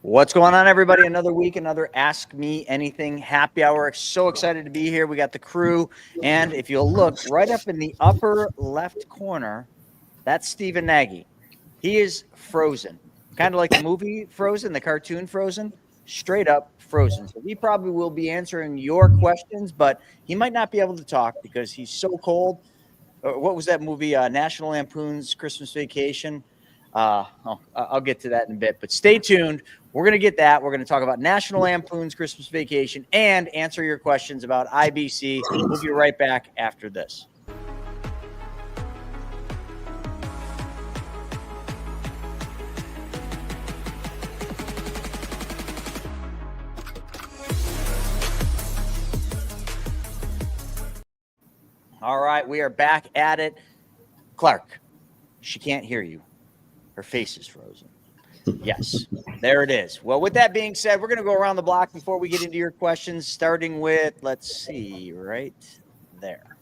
What's going on, everybody? Another week, another Ask Me Anything happy hour. So excited to be here. We got the crew. And if you'll look right up in the upper left corner, that's Stephen Nagy. He is frozen, kind of like the movie Frozen, the cartoon Frozen, straight up frozen. So he probably will be answering your questions, but he might not be able to talk because he's so cold. What was that movie? National Lampoon's Christmas Vacation. I'll get to that in a bit, but stay tuned. We're going to get that. We're going to talk about National Lampoon's Christmas Vacation and answer your questions about IBC. We'll be right back after this. All right, we are back at it. Clark, she can't hear you. Her face is frozen. Yes, there it is. Well, with that being said, we're going to go around the block before we get into your questions, starting with, let's see, right there.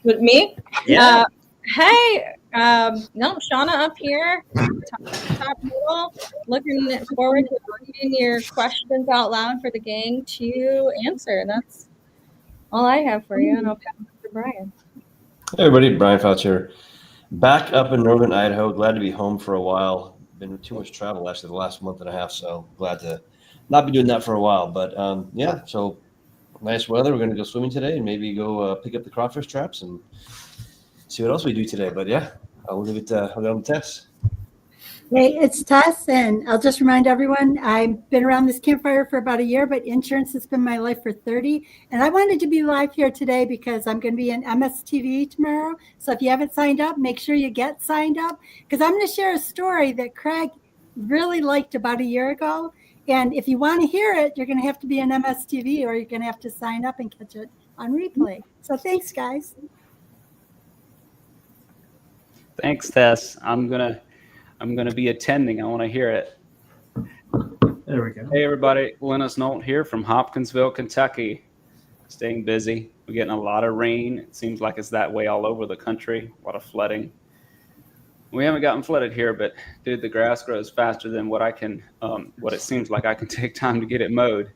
With me? Yeah. Hey, no, Shauna up here, top middle, looking forward to reading your questions out loud for the gang to answer. That's all I have for you, and I'll pass it to Brian. Hey everybody, Brian Fouch here. Back up in northern Idaho. Glad to be home for a while. Been too much travel actually the last month and a half, so glad to not be doing that for a while. But yeah, so nice weather. We're going to go swimming today and maybe go pick up the crawfish traps and see what else we do today. But yeah, I'll leave it on Tess. Hey, it's Tess, and I'll just remind everyone, I've been around this campfire for about a year, but insurance has been my life for 30. And I wanted to be live here today because I'm going to be in MSTV tomorrow. So if you haven't signed up, make sure you get signed up, because I'm going to share a story that Craig really liked about a year ago. And if you want to hear it, you're going to have to be in MSTV, or you're going to have to sign up and catch it on replay. So thanks, guys. Thanks, Tess. I'm gonna be attending. I want to hear it. There we go. Hey, everybody. Lennis Nolt here from Hopkinsville, Kentucky. Staying busy. We're getting a lot of rain. It seems like it's that way all over the country. A lot of flooding. We haven't gotten flooded here, but dude, the grass grows faster than what I can. What it seems like I can take time to get it mowed.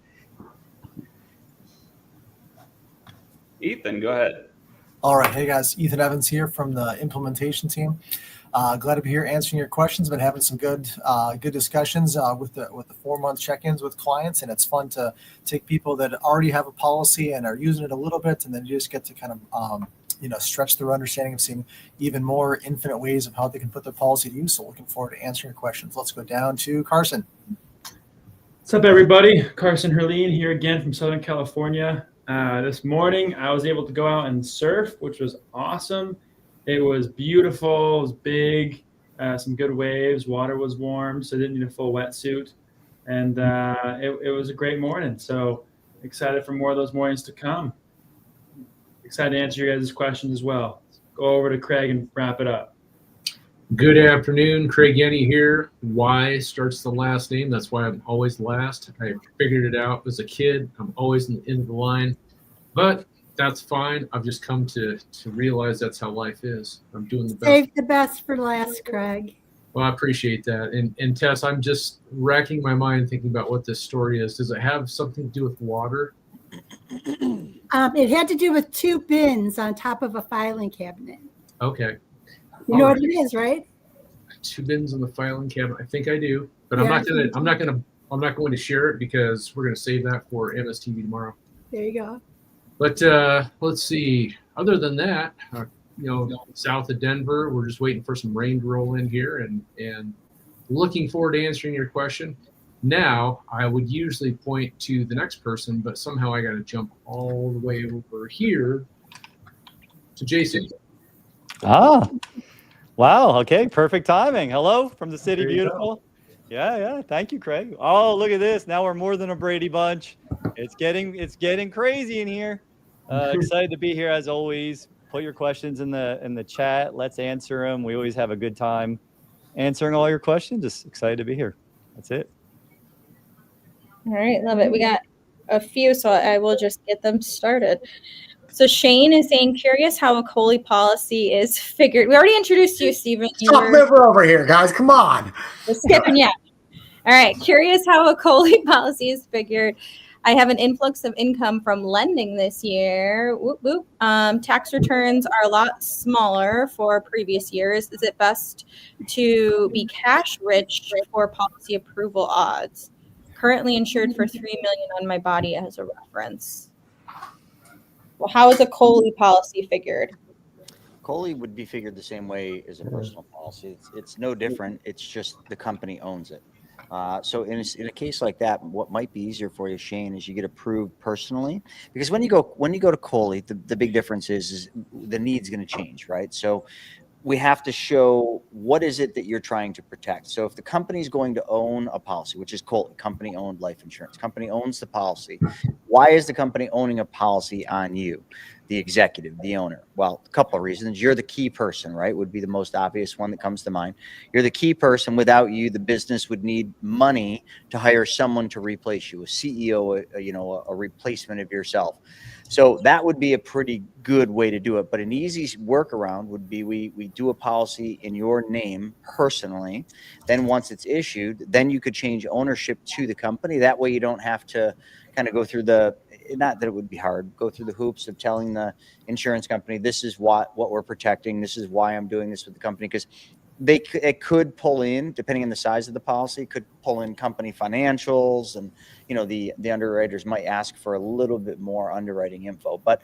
Ethan, go ahead. All right. Hey, guys. Ethan Evans here from the implementation team. Glad to be here answering your questions. Been having some good discussions with the 4-month check-ins with clients, and it's fun to take people that already have a policy and are using it a little bit, and then you just get to kind of stretch their understanding of seeing even more infinite ways of how they can put their policy to use. So looking forward to answering your questions. Let's go down to Carson. What's up, everybody? Carson Herline here again from Southern California. This morning I was able to go out and surf, which was awesome. It was beautiful, it was big, some good waves, water was warm, so I didn't need a full wetsuit. And it was a great morning, so excited for more of those mornings to come. Excited to answer your guys' questions as well. Go over to Craig and wrap it up. Good afternoon, Craig Yenny here. Y starts the last name, that's why I'm always last. I figured it out as a kid, I'm always in the end of the line, but that's fine. I've just come to realize that's how life is. I'm doing the best. Save the best for last, Craig. Well, I appreciate that. And Tess, I'm just racking my mind thinking about what this story is. Does it have something to do with water? It had to do with 2 bins on top of a filing cabinet. Okay. You know what it is, right? 2 bins in the filing cabinet. I think I do, but yeah, I'm not going to share it because we're going to save that for MSTV tomorrow. There you go. But let's see. Other than that, south of Denver, we're just waiting for some rain to roll in here, and looking forward to answering your question. Now, I would usually point to the next person, but somehow I got to jump all the way over here to Jason. Ah, wow. Okay, perfect timing. Hello from the city, beautiful. Yeah. Thank you, Craig. Oh, look at this. Now we're more than a Brady bunch. It's getting crazy in here. Excited to be here as always. Put your questions in the chat. Let's answer them. We always have a good time answering all your questions. Just excited to be here. That's it. All right, love it. We got a few, so I will just get them started. So Shane is saying, curious how a Kohi policy is figured. We already introduced you, Stephen. Stop liver over here, guys. Come on. We're skipping, yeah. All right. Curious how a COLI policy is figured. I have an influx of income from lending this year. Whoop, whoop. Tax returns are a lot smaller for previous years. Is it best to be cash rich for policy approval odds? Currently insured for $3 million on my body as a reference. Well, how is a COLI policy figured? COLI would be figured the same way as a personal policy. It's no different. It's just the company owns it. So in a case like that, what might be easier for you, Shane, is you get approved personally, because when you go to COLI, the big difference is the need's going to change, right? So we have to show what is it that you're trying to protect. So if the company is going to own a policy, which is COLI, company owned life insurance, company owns the policy. Why is the company owning a policy on you, the executive, the owner? Well, a couple of reasons. You're the key person, right? Would be the most obvious one that comes to mind. You're the key person. Without you, the business would need money to hire someone to replace you, a CEO, a replacement of yourself. So that would be a pretty good way to do it. But an easy workaround would be we do a policy in your name personally. Then once it's issued, then you could change ownership to the company. That way you don't have to kind of go through not that it would be hard, go through the hoops of telling the insurance company, this is what we're protecting. This is why I'm doing this with the company. Because it could pull in, depending on the size of the policy, could pull in company financials, and the underwriters might ask for a little bit more underwriting info. But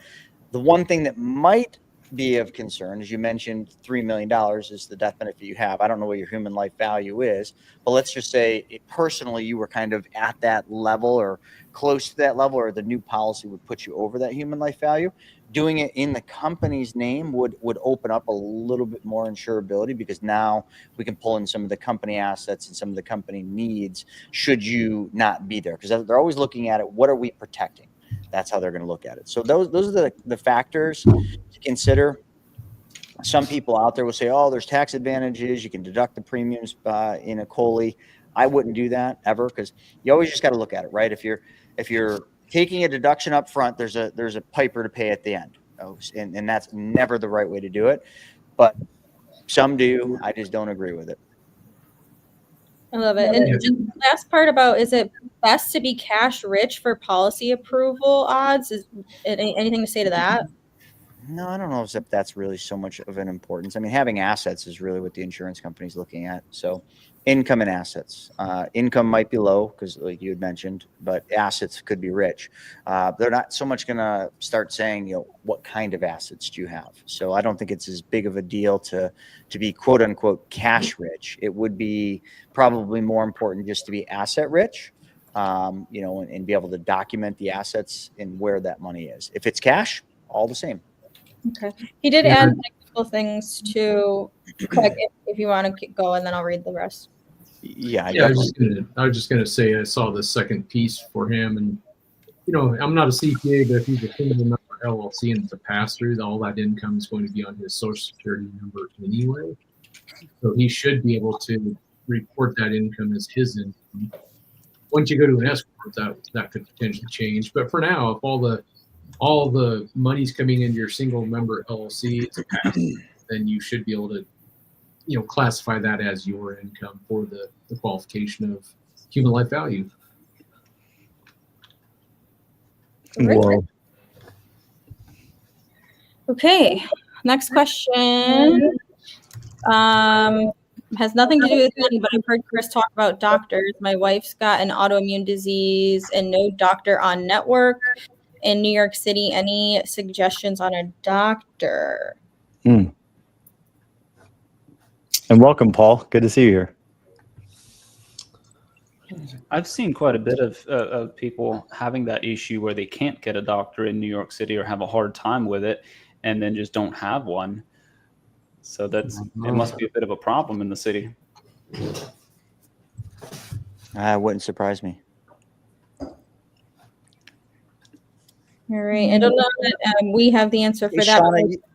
the one thing that might be of concern, as you mentioned, $3 million is the death benefit you have. I don't know what your human life value is, but let's just say personally you were kind of at that level or close to that level, or the new policy would put you over that human life value. Doing it in the company's name would open up a little bit more insurability, because now we can pull in some of the company assets and some of the company needs should you not be there, because they're always looking at it. What are we protecting? That's how they're going to look at it. So those are the factors to consider. Some people out there will say, oh, there's tax advantages. You can deduct the premiums in a COLI. I wouldn't do that ever, because you always just got to look at it, right? If you're taking a deduction up front, there's a piper to pay at the end. And that's never the right way to do it. But some do. I just don't agree with it. I love it. And the last part about, is it best to be cash rich for policy approval odds? Is anything to say to that? No, I don't know if that's really so much of an importance. I mean, having assets is really what the insurance company is looking at. So income and assets. Income might be low, because like you had mentioned, but assets could be rich. They're not so much going to start saying, what kind of assets do you have? So I don't think it's as big of a deal to be quote unquote cash rich. It would be probably more important just to be asset rich, and be able to document the assets and where that money is. If it's cash, all the same. Okay. He did add a couple things to Craig, if you want to keep going, then I'll read the rest. Yeah, I was just gonna say I saw the second piece for him, and I'm not a CPA, but if he's a single member LLC and it's a pass through, all that income is going to be on his Social Security number anyway. So he should be able to report that income as his income. Once you go to an S corp, that could potentially change. But for now, if all the money's coming into your single member LLC, it's a pass, then you should be able to, classify that as your income for the qualification of human life value. Whoa. Okay, next question. Has nothing to do with money, but I've heard Chris talk about doctors. My wife's got an autoimmune disease and no doctor on network in New York City. Any suggestions on a doctor? And welcome, Paul. Good to see you here. I've seen quite a bit of people having that issue where they can't get a doctor in New York City or have a hard time with it, and then just don't have one. So it must be a bit of a problem in the city. Wouldn't surprise me. All right. I don't know that we have the answer for that.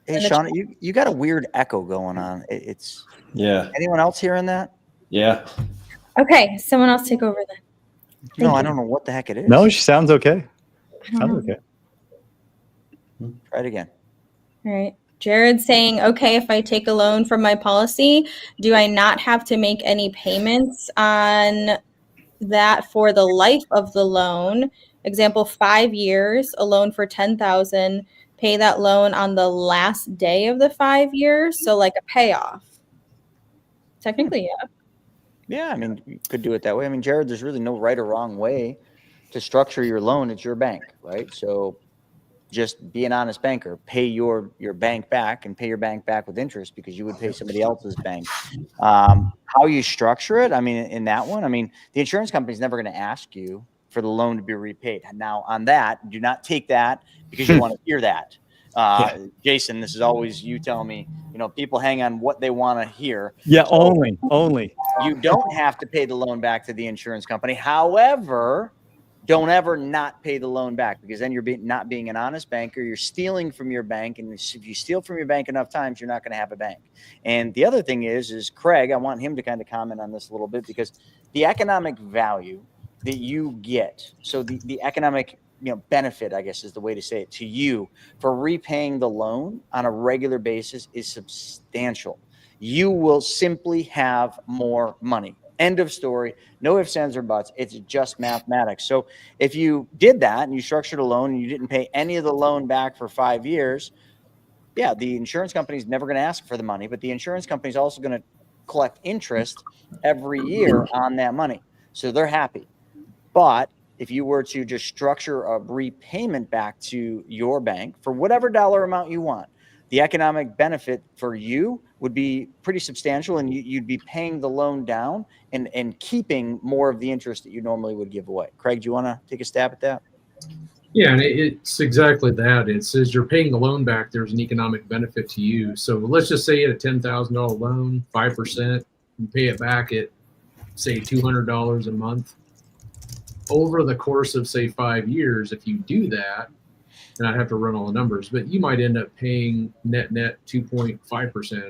Shauna, you got a weird echo going on. Yeah. Anyone else hearing that? Yeah. Okay, someone else take over then. I don't know what the heck it is. No, she sounds okay. Sounds okay. Try it again. All right. Jared saying, okay, if I take a loan from my policy, do I not have to make any payments on that for the life of the loan, example, 5 years, a loan for $10,000, pay that loan on the last day of the 5 years, so like a payoff. Technically, yeah. Yeah, I mean, you could do it that way. I mean, Jared, there's really no right or wrong way to structure your loan. It's your bank, right? So just be an honest banker. Pay your bank back and pay your bank back with interest because you would pay somebody else's bank. How you structure it, I mean, in that one, I mean, the insurance company's never going to ask you for the loan to be repaid. Now, on that, do not take that because you want to hear that. Jason, this is always you telling me, you know, people hang on what they want to hear. Yeah, so only. You don't have to pay the loan back to the insurance company. However, don't ever not pay the loan back because then you're not being an honest banker. You're stealing from your bank. And if you steal from your bank enough times, you're not going to have a bank. And the other thing is Craig, I want him to kind of comment on this a little bit because the economic value that you get, so the economic benefit, I guess is the way to say it, to you for repaying the loan on a regular basis is substantial. You will simply have more money. End of story. No ifs, ands, or buts. It's just mathematics. So if you did that and you structured a loan and you didn't pay any of the loan back for 5 years, yeah, the insurance company is never going to ask for the money, but the insurance company is also going to collect interest every year on that money. So they're happy. But if you were to just structure a repayment back to your bank for whatever dollar amount you want, the economic benefit for you would be pretty substantial, and you'd be paying the loan down and keeping more of the interest that you normally would give away. Craig, do you want to take a stab at that? Yeah, and it's exactly that. It says you're paying the loan back. There's an economic benefit to you. So let's just say you had a $10,000 loan, 5%, you pay it back at, say, $200 a month. Over the course of, say, 5 years, if you do that, and I'd have to run all the numbers, but you might end up paying net 2.5%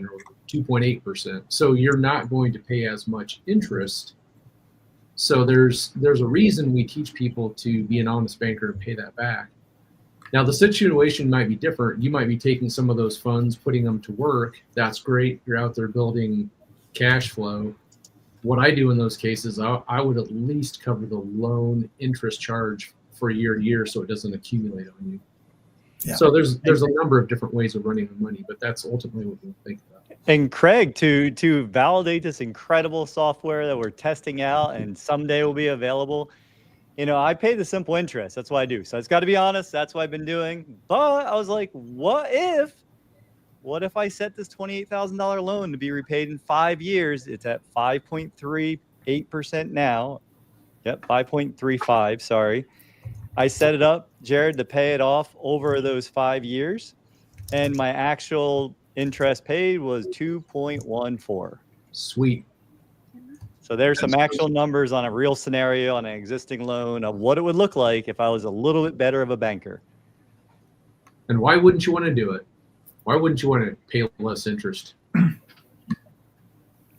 or 2.8%. So you're not going to pay as much interest. So there's a reason we teach people to be an honest banker and pay that back. Now the situation might be different. You might be taking some of those funds, putting them to work. That's great. You're out there building cash flow. What I do in those cases, I would at least cover the loan interest charge for year to year so it doesn't accumulate on you. Yeah. So there's a number of different ways of running the money, but that's ultimately what we think about. And Craig, to validate this incredible software that we're testing out and someday will be available, I pay the simple interest. That's what I do. So it's got to be honest. That's what I've been doing. But I was like, what if I set this $28,000 loan to be repaid in 5 years? It's at 5.38% now. Yep, 5.35, sorry. I set it up, Jared, to pay it off over those 5 years. And my actual interest paid was 2.14. Sweet. So there's some actual numbers on a real scenario on an existing loan of what it would look like if I was a little bit better of a banker. And why wouldn't you want to do it? Why wouldn't you want to pay less interest?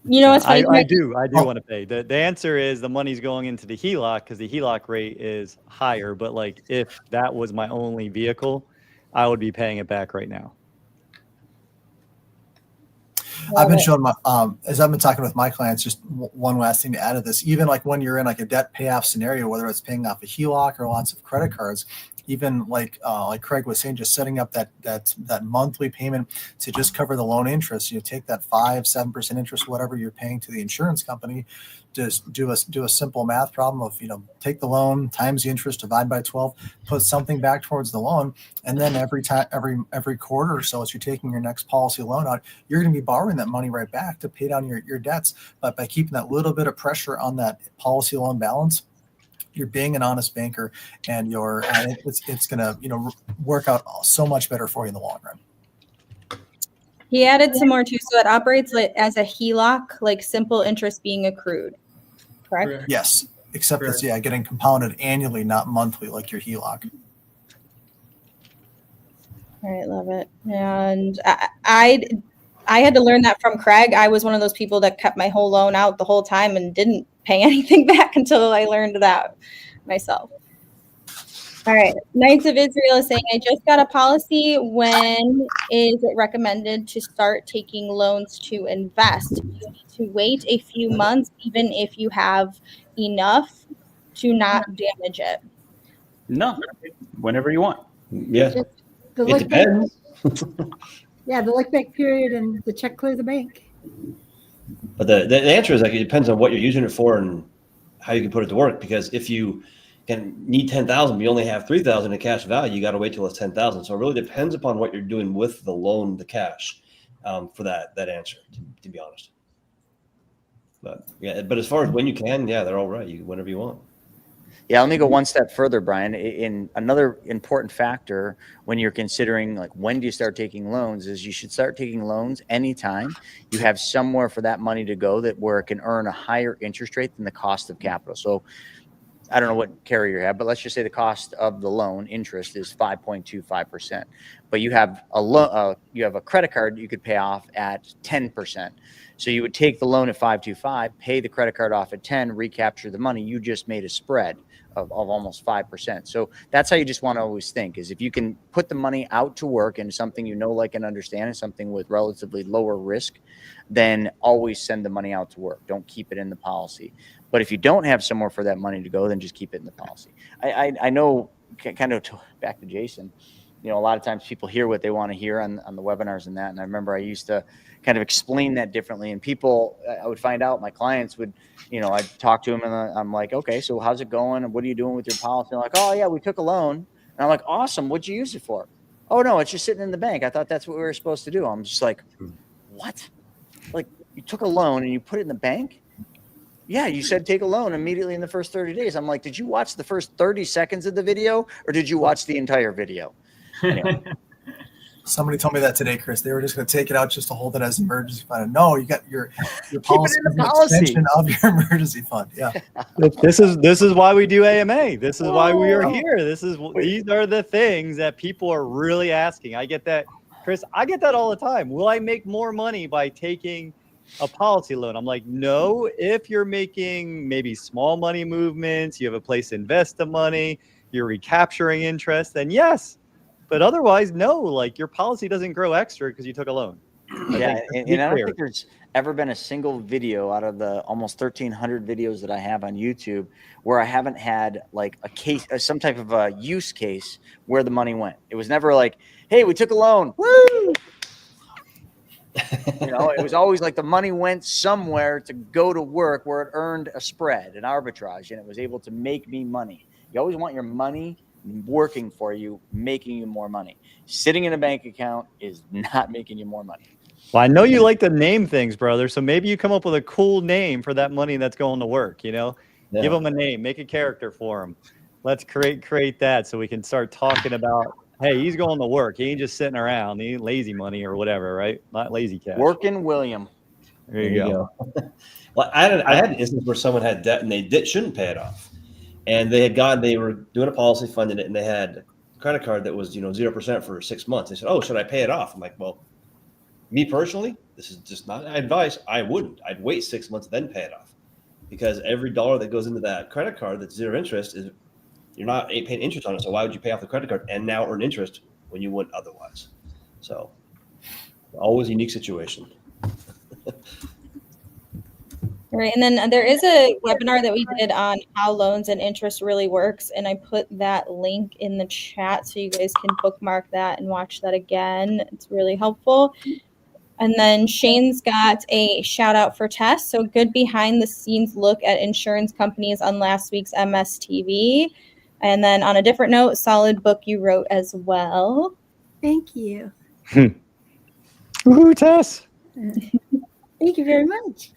It's funny. I do want to pay. The answer is the money's going into the HELOC because the HELOC rate is higher. But like if that was my only vehicle, I would be paying it back right now. I've been showing as I've been talking with my clients, just one last thing to add to this, even like when you're in like a debt payoff scenario, whether it's paying off a HELOC or lots of credit cards, even like Craig was saying, just setting up that monthly payment to just cover the loan interest. You take that 5-7% interest, whatever you're paying to the insurance company, just do a simple math problem of take the loan times the interest, divide by 12, put something back towards the loan, and then every quarter or so, as you're taking your next policy loan out, you're going to be borrowing that money right back to pay down your debts. But by keeping that little bit of pressure on that policy loan balance, you're being an honest banker, and it's going to work out so much better for you in the long run. He added some more too, so it operates as a HELOC, like simple interest being accrued. Correct? Yes, except it's getting compounded annually, not monthly, like your HELOC. All right, love it. And I had to learn that from Craig. I was one of those people that kept my whole loan out the whole time and didn't pay anything back until I learned that myself. All right. Knights of Israel is saying, I just got a policy. When is it recommended to start taking loans to invest? Do you need to wait a few months, even if you have enough to not damage it? No, whenever you want. Yeah, Just the it look back, depends. yeah, the look back period and the check clear the bank. But the answer is like it depends on what you're using it for and how you can put it to work. Because if you can need 10,000, but you only have 3,000 in cash value, you got to wait till it's 10,000. So it really depends upon what you're doing with the loan, the cash, for that answer. To be honest, but yeah. But as far as when you can, yeah, they're all right. You whenever you want. Yeah, let me go one step further, Brian. In another important factor when you're considering like when do you start taking loans is you should start taking loans anytime you have somewhere for that money to go that where it can earn a higher interest rate than the cost of capital. So I don't know what carrier you have, but let's just say the cost of the loan interest is 5.25%, but you have a credit card you could pay off at 10%. So you would take the loan at 5.25, pay the credit card off at 10, recapture the money. You just made a spread of almost 5%. So that's how you just want to always think is if you can put the money out to work in something you know, like, and understand, and something with relatively lower risk, then always send the money out to work. Don't keep it in the policy. But if you don't have somewhere for that money to go, then just keep it in the policy. I know, kind of back to Jason, you know, a lot of times people hear what they want to hear on the webinars and that. And I remember I used to kind of explain that differently. And people, I would find out, my clients would, you know, I'd talk to them and I'm like, okay, so how's it going? And what are you doing with your policy? And they're like, oh yeah, we took a loan. And I'm like, awesome. What'd you use it for? Oh no, it's just sitting in the bank. I thought that's what we were supposed to do. I'm just like, what? Like, you took a loan and you put it in the bank? Yeah, you said take a loan immediately in the first 30 days. I'm like, did you watch the first 30 seconds of the video or did you watch the entire video? Anyway. Somebody told me that today, Chris. They were just going to take it out just to hold it as an emergency fund. No, you got your policy is an extension of your emergency fund. Yeah. This is why we do AMA. This is why we are here. These are the things that people are really asking. I get that, Chris. I get that all the time. Will I make more money by taking a policy loan? I'm like, no. If you're making maybe small money movements, you have a place to invest the money, you're recapturing interest, then yes. But otherwise, no. Like, your policy doesn't grow extra because you took a loan. Yeah, and I don't think there's ever been a single video out of the almost 1,300 videos that I have on YouTube where I haven't had like a case, some type of a use case where the money went. It was never like, hey, we took a loan. Woo! You know, it was always like the money went somewhere to go to work where it earned a spread, an arbitrage, and it was able to make me money. You always want your money working for you, making you more money. Sitting in a bank account is not making you more money. Well, I know you like to name things, brother. So maybe you come up with a cool name for that money that's going to work, you know? Yeah. Give them a name, make a character for them. Let's create that so we can start talking about, hey, he's going to work. He ain't just sitting around. He ain't lazy money or whatever, right? Not lazy cash. Working William. There you go. Well, I had an instance where someone had debt and they shouldn't pay it off. And they were doing a policy, funding it, and they had a credit card that was, 0% for 6 months. They said, oh, should I pay it off? I'm like, well, me personally, this is just not advice. I wouldn't. I'd wait 6 months, then pay it off. Because every dollar that goes into that credit card that's zero interest is you're not paying interest on it. So why would you pay off the credit card and now earn interest when you wouldn't otherwise? So always a unique situation. All right. And then there is a webinar that we did on how loans and interest really works. And I put that link in the chat so you guys can bookmark that and watch that again. It's really helpful. And then Shane's got a shout out for Tess. So good behind the scenes look at insurance companies on last week's MSTV. And then on a different note, solid book you wrote as well. Thank you. Woohoo, Tess. Thank you very much.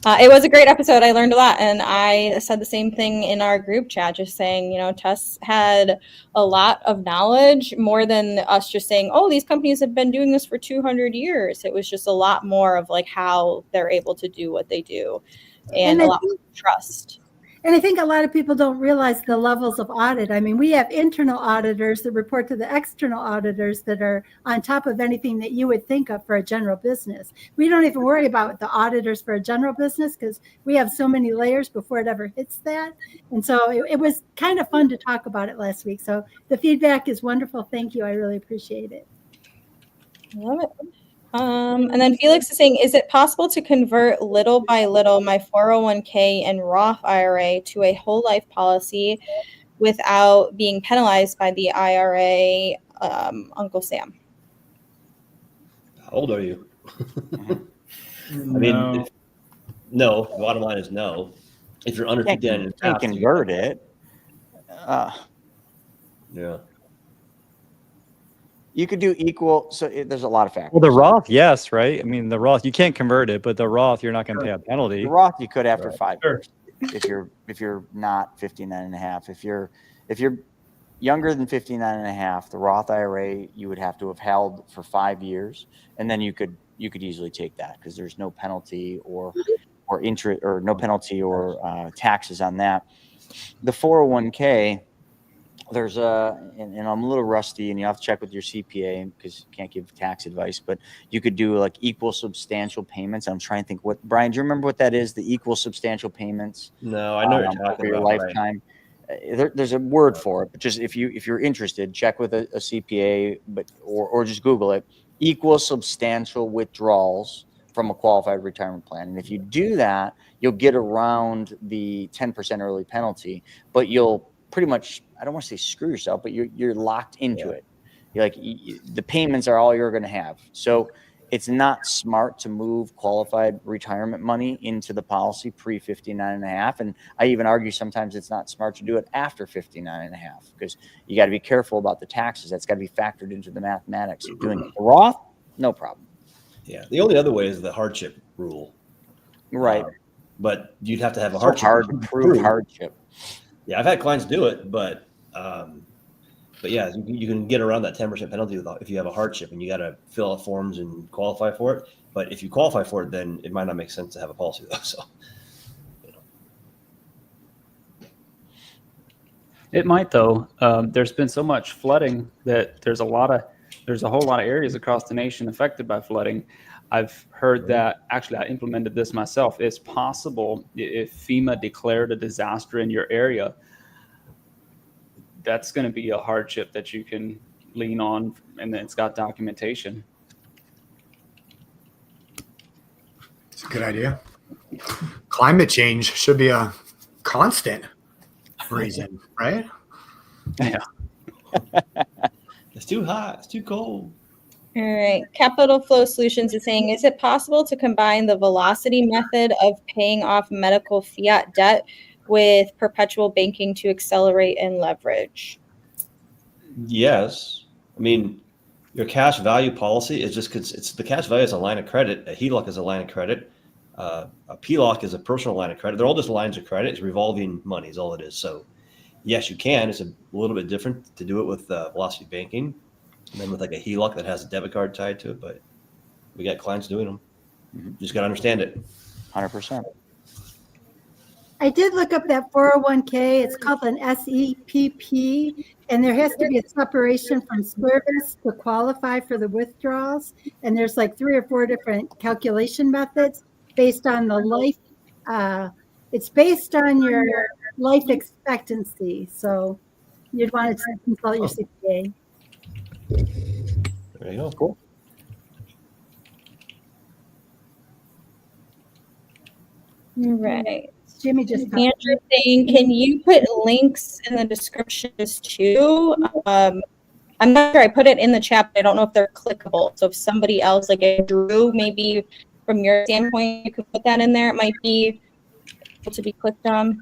It was a great episode. I learned a lot. And I said the same thing in our group chat, just saying, Tess had a lot of knowledge, more than us just saying, oh, these companies have been doing this for 200 years. It was just a lot more of like how they're able to do what they do and a lot of trust. And I think a lot of people don't realize the levels of audit. I mean, we have internal auditors that report to the external auditors that are on top of anything that you would think of for a general business. We don't even worry about the auditors for a general business because we have so many layers before it ever hits that. And so it was kind of fun to talk about it last week. So the feedback is wonderful. Thank you. I really appreciate it. Love it. And then Felix is saying, is it possible to convert little by little my 401k and Roth IRA to a whole life policy without being penalized by the IRA, Uncle Sam? How old are you? I No. mean, no. The bottom line is no. If you're under 59 and a Can't half, you convert it. Yeah. You could do equal. So there's a lot of factors. Well, the Roth, yes, right? I mean, the Roth, you can't convert it, but the Roth, you're not going to pay a penalty. The Roth you could after Right. 5 Sure. years if you're not 59 and a half. If you're younger than 59 and a half, the Roth IRA you would have to have held for 5 years, and then you could easily take that because there's no penalty or interest or no penalty or taxes on that. The 401k, there's and I'm a little rusty, and you have to check with your CPA because you can't give tax advice, but you could do like equal substantial payments. I'm trying to think what, Brian, do you remember what that is? The equal substantial payments? No, I know what you're talking over your about. lifetime. There's a word for it, but just if you're interested, check with a CPA, or just Google it. Equal substantial withdrawals from a qualified retirement plan, and if you do that, you'll get around the 10% early penalty, but you'll pretty much, I don't want to say screw yourself, but you're locked into it. You're like, the payments are all you're going to have. So it's not smart to move qualified retirement money into the policy pre 59 and a half. And I even argue sometimes it's not smart to do it after 59 and a half because you got to be careful about the taxes. That's got to be factored into the mathematics of doing it. The Roth, no problem. Yeah. The only other way is the hardship rule. Right. But you'd have to have a So hardship. hard to prove hardship. Yeah, I've had clients do it, but yeah, you can get around that 10% penalty if you have a hardship and you got to fill out forms and qualify for it. But if you qualify for it, then it might not make sense to have a policy though. So, It might though. There's been so much flooding that there's a whole lot of areas across the nation affected by flooding. I've heard that, actually I implemented this myself. It's possible if FEMA declared a disaster in your area, that's going to be a hardship that you can lean on, and then it's got documentation. It's a good idea. Climate change should be a constant reason, right? Yeah. it's too hot. It's too cold. All right. Capital Flow Solutions is saying, is it possible to combine the velocity method of paying off medical fiat debt with perpetual banking to accelerate and leverage? Yes. I mean, your cash value policy is just because it's the cash value is a line of credit. A HELOC is a line of credit. A PLOC is a personal line of credit. They're all just lines of credit. It's revolving money is all it is. So yes, you can. It's a little bit different to do it with velocity banking and then with like a HELOC that has a debit card tied to it. But we got clients doing them. You just got to understand it. 100%. I did look up that 401k. It's called an SEPP, and there has to be a separation from service to qualify for the withdrawals. And there's like 3 or 4 different calculation methods based on the life. It's based on your life expectancy. So you'd want to consult your CPA. There you go. Cool. All right. Jimmy just Andrew saying, can you put links in the descriptions too? I'm not sure. I put it in the chat, but I don't know if they're clickable. So if somebody else, like Drew, maybe from your standpoint, you could put that in there. It might be able to be clicked on.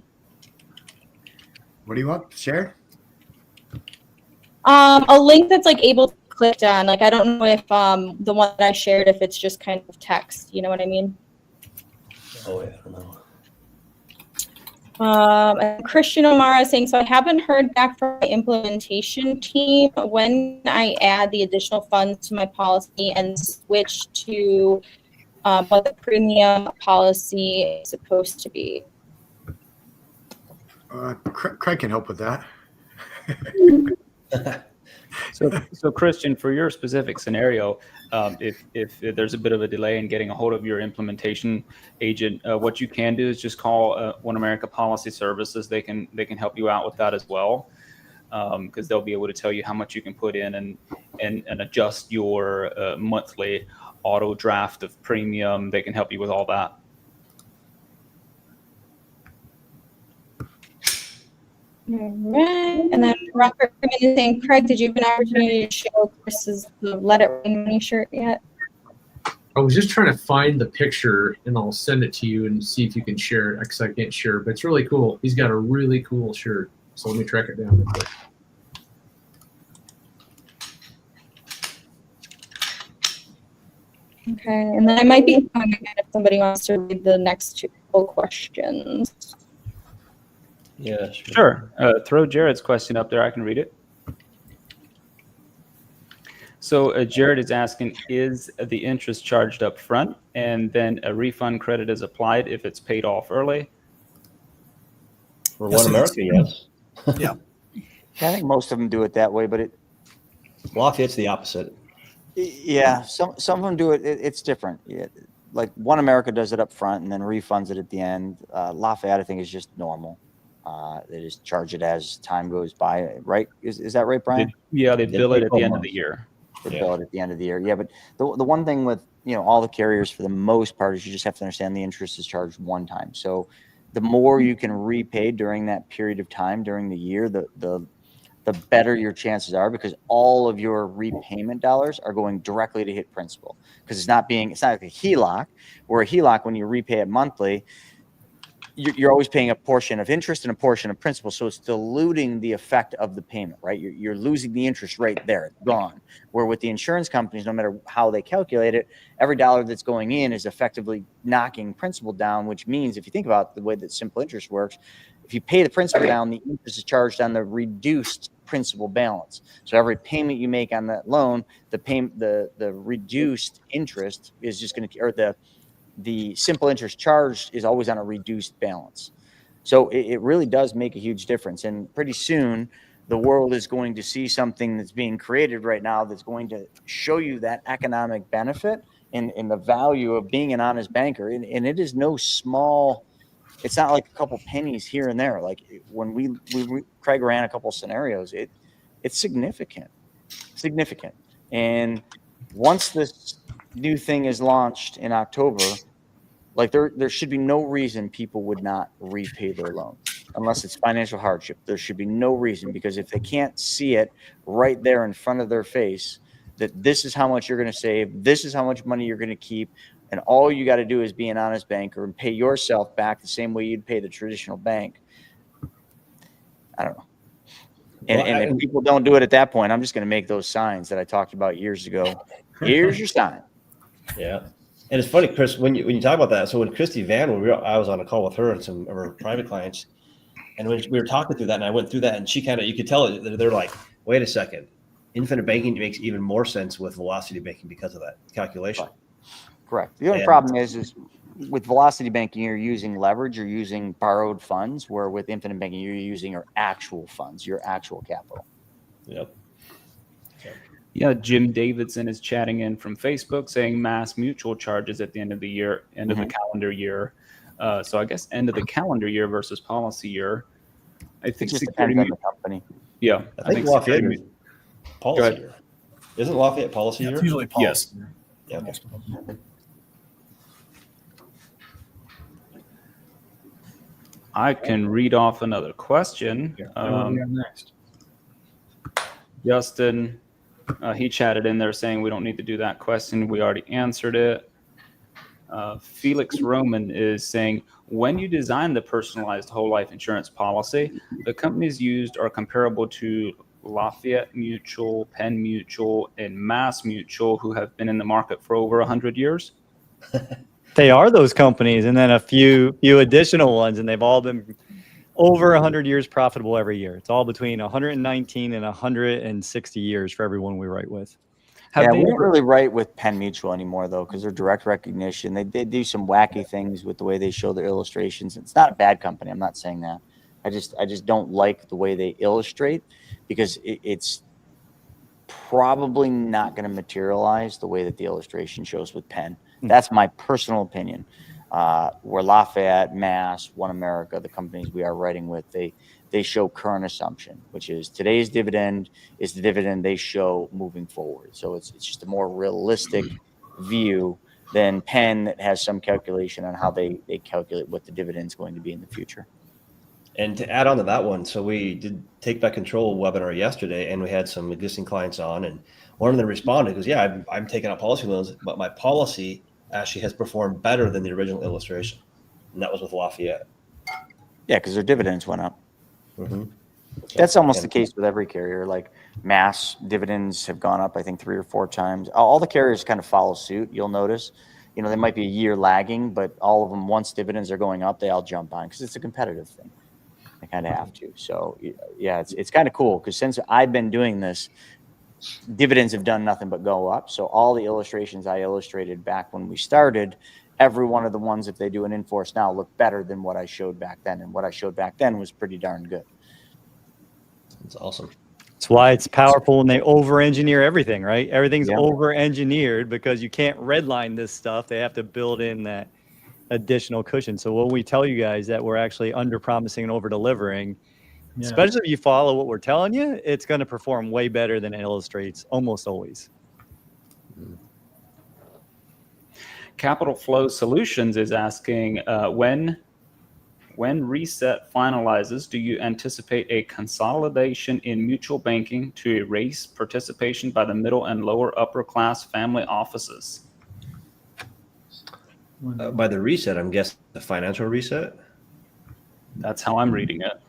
What do you want? Share? A link that's like able to be clicked on. Like I don't know if the one that I shared, if it's just kind of text. You know what I mean? Oh yeah, I don't know. And Christian O'Mara is saying, so I haven't heard back from my implementation team when I add the additional funds to my policy and switch to what the premium policy is supposed to be. Craig can help with that. So Christian, for your specific scenario, if there's a bit of a delay in getting a hold of your implementation agent, what you can do is just call One America Policy Services. They can help you out with that as well, because they'll be able to tell you how much you can put in and adjust your monthly auto draft of premium. They can help you with all that. All right. And then Robert is saying, Craig, did you have an opportunity to show Chris's the Let It Rain Money shirt yet? I was just trying to find the picture, and I'll send it to you and see if you can share it, because I can't share it, but it's really cool. He's got a really cool shirt. So let me track it down real quick. Okay. And then I might be coming again if somebody wants to read the next two questions. Yeah, Sure. Throw Jared's question up there. I can read it. So Jared is asking, is the interest charged up front and then a refund credit is applied if it's paid off early? For One America, yes. Yeah. I think most of them do it that way, but Lafayette's the opposite. yeah, some of them do it. It's different. Yeah, like One America does it up front and then refunds it at the end. Lafayette, I think, is just normal. They just charge it as time goes by, right? Is that right, Brian? They bill it at the end of the year. They bill it at the end of the year. Yeah, but the one thing with all the carriers, for the most part, is you just have to understand the interest is charged one time. So the more you can repay during that period of time during the year, the better your chances are, because all of your repayment dollars are going directly to hit principal, because it's not like a HELOC, where a HELOC, when you repay it monthly, you're always paying a portion of interest and a portion of principal. So it's diluting the effect of the payment, right? You're losing the interest right there. It's gone. Where with the insurance companies, no matter how they calculate it, every dollar that's going in is effectively knocking principal down, which means if you think about the way that simple interest works, if you pay the principal down, the interest is charged on the reduced principal balance. So every payment you make on that loan, the reduced interest is just going to, or the simple interest charged is always on a reduced balance. So it really does make a huge difference. And pretty soon the world is going to see something that's being created right now that's going to show you that economic benefit and the value of being an honest banker. And it is no small, it's not like a couple pennies here and there. Like when Craig ran a couple scenarios, it's significant. And once this new thing is launched in October, like there should be no reason people would not repay their loans unless it's financial hardship. There should be no reason, because if they can't see it right there in front of their face that this is how much you're going to save, this is how much money you're going to keep, and all you got to do is be an honest banker and pay yourself back the same way you'd pay the traditional bank. I don't know. And if people don't do it at that point, I'm just going to make those signs that I talked about years ago. Here's your sign. Yeah. And it's funny, Chris, when you talk about that. So when Christy Van, I was on a call with her and some of her private clients, and when we were talking through that, and I went through that, and she you could tell that they're like, wait a second, infinite banking makes even more sense with velocity banking because of that calculation. Correct. The only problem is with velocity banking, you're using leverage, you're using borrowed funds, where with infinite banking, you're using your actual funds, your actual capital. Yep. Yeah, Jim Davidson is chatting in from Facebook saying Mass Mutual charges at the end of the year, end of the calendar year. So I guess end of the calendar year versus policy year. I think it just depends on the company. Yeah, I think Lafayette is policy year. Isn't Lafayette policy year? It's usually policy. Yes. Yeah. Okay. I can read off another question. Next. Justin, he chatted in there saying we don't need to do that question. We already answered it. Felix Roman is saying, when you design the personalized whole life insurance policy, the companies used are comparable to Lafayette Mutual, Penn Mutual, and Mass Mutual, who have been in the market for over 100 years. They are those companies, and then a few additional ones, and they've all been over 100 years profitable every year. It's all between 119 and 160 years for everyone we write with. We don't really write with Penn Mutual anymore, though, because they're direct recognition. They do some wacky things with the way they show their illustrations. It's not a bad company. I'm not saying that. I just don't like the way they illustrate, because it's probably not going to materialize the way that the illustration shows with Penn. That's my personal opinion. Where Lafayette, Mass, One America, the companies we are writing with, they show current assumption, which is today's dividend is the dividend they show moving forward. So it's just a more realistic view than Penn that has some calculation on how they calculate what the dividend is going to be in the future. And to add on to that one, so we did Take Back Control webinar yesterday, and we had some existing clients on, and one of them responded, goes, yeah, I'm taking out policy loans, but my policy actually has performed better than the original illustration. And that was with Lafayette. Yeah, because their dividends went up. Mm-hmm. That's almost the case with every carrier. Like Mass dividends have gone up, I think 3 or 4 times. All the carriers kind of follow suit. You'll notice, they might be a year lagging, but all of them, once dividends are going up, they all jump on because it's a competitive thing. They kind of have to. So yeah, it's kind of cool because since I've been doing this, dividends have done nothing but go up. So all the illustrations I illustrated back when we started, every one of the ones, if they do an in-force now, look better than what I showed back then. And what I showed back then was pretty darn good. That's awesome. That's why it's powerful when they over-engineer everything, right? Everything's Yeah. over-engineered because you can't redline this stuff. They have to build in that additional cushion. So when we tell you guys that we're actually under-promising and over-delivering, especially if you follow what we're telling you, it's going to perform way better than it illustrates almost always. Capital Flow Solutions is asking, when reset finalizes, do you anticipate a consolidation in mutual banking to erase participation by the middle and lower upper class family offices? By the reset, I'm guessing the financial reset. That's how I'm reading it.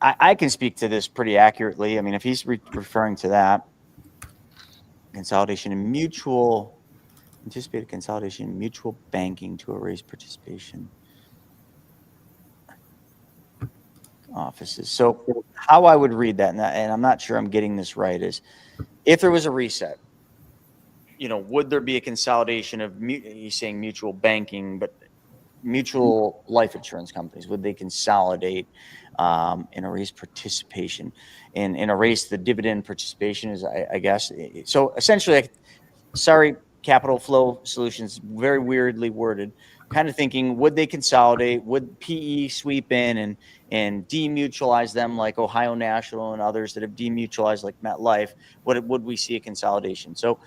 I can speak to this pretty accurately. I mean, if he's referring to that, consolidation in mutual, anticipated consolidation in mutual banking to erase participation offices. So how I would read that, and I'm not sure I'm getting this right, is if there was a reset, would there be a consolidation of, he's saying mutual banking, but mutual life insurance companies, would they consolidate and erase participation and erase the dividend participation is, I guess. So essentially, sorry, Capital Flow Solutions, very weirdly worded, kind of thinking, would they consolidate? Would PE sweep in and demutualize them like Ohio National and others that have demutualized like MetLife? Would we see a consolidation? So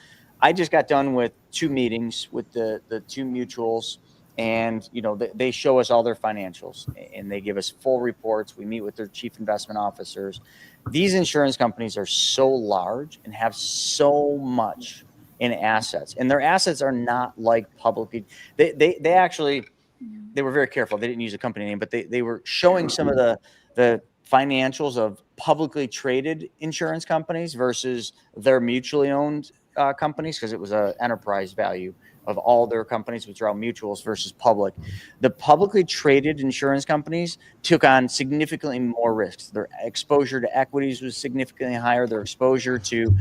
I just got done with 2 meetings with the 2 mutuals, and they show us all their financials and they give us full reports. We meet with their chief investment officers. These insurance companies are so large and have so much in assets, and their assets are not like publicly. They actually, they were very careful. They didn't use a company name, but they were showing some of the financials of publicly traded insurance companies versus their mutually owned companies, because it was an enterprise value of all their companies, which are all mutuals, versus public. The publicly traded insurance companies took on significantly more risks. Their exposure to equities was significantly higher. Their exposure to,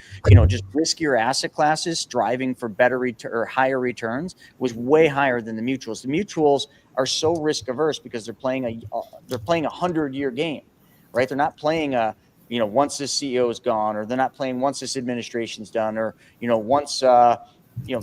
just riskier asset classes, striving for better or higher returns, was way higher than the mutuals. The mutuals are so risk averse because they're playing a 100-year game, right? They're not playing once this CEO is gone, or they're not playing once this administration's done, or once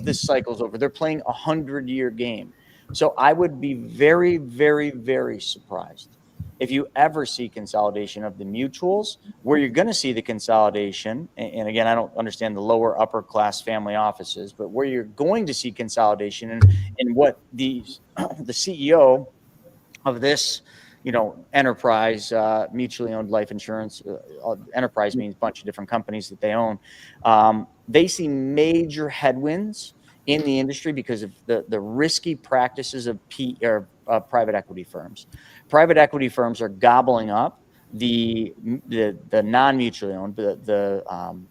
this cycle's over. They're playing a 100-year game. So I would be very, very, very surprised if you ever see consolidation of the mutuals. Where you're going to see the consolidation, and again, I don't understand the lower upper class family offices, but where you're going to see consolidation and what the CEO of this enterprise, mutually owned life insurance, enterprise means a bunch of different companies that they own. They see major headwinds in the industry because of the risky practices of private equity firms. Private equity firms are gobbling up the non-mutually owned, the